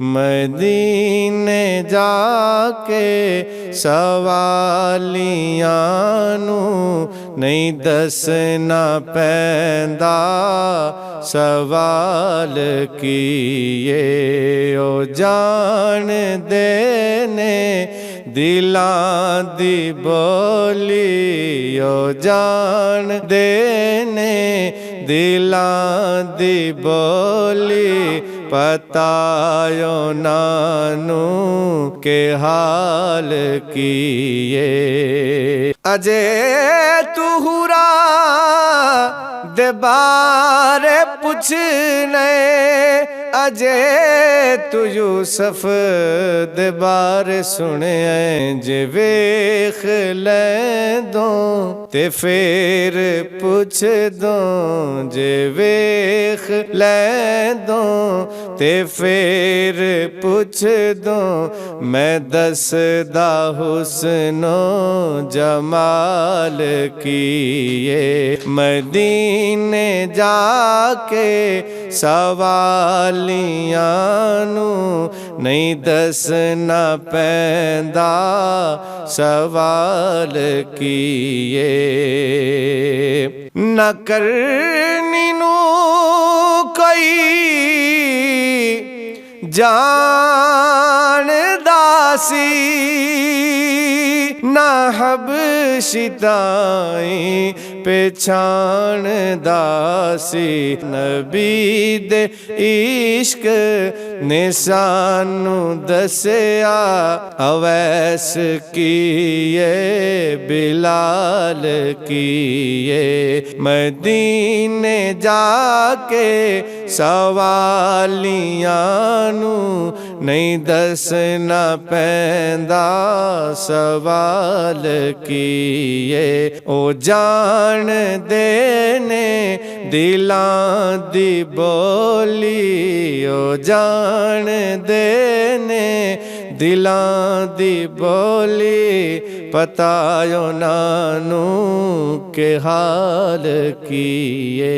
मदीने जाके सवालियां नू नहीं दसना पैंदा सवाल किए ओ जान देने दिलां दी बोली ओ जान देने दिलां दी बोली पतायो नानू के हाल किए अजे तू हुरा दे बारे पुछने अजे तू यूसुफ दे बारे सुने जे वेख ले दो ते फिर पुछ दो जे वेख ले दो ते फिर पुछ दो मैं दसदा हुस्नो जमाल किए मदीने जाके सवालियां नू नहीं दसना पैंदा सवाल किए न करनी नू कोई जानदा सी ना हबशी ताई पहचानदा सी नबी दे इश्क ने सानू दसया अवैस किए बिलाल किए मदीने जाके सवालियां नू नहीं दसना पैंदा सवाल किए ओ जान देने दिलां दी बोली ओ जान देने दिलां दी बोली पतायो नानू के हाल किए।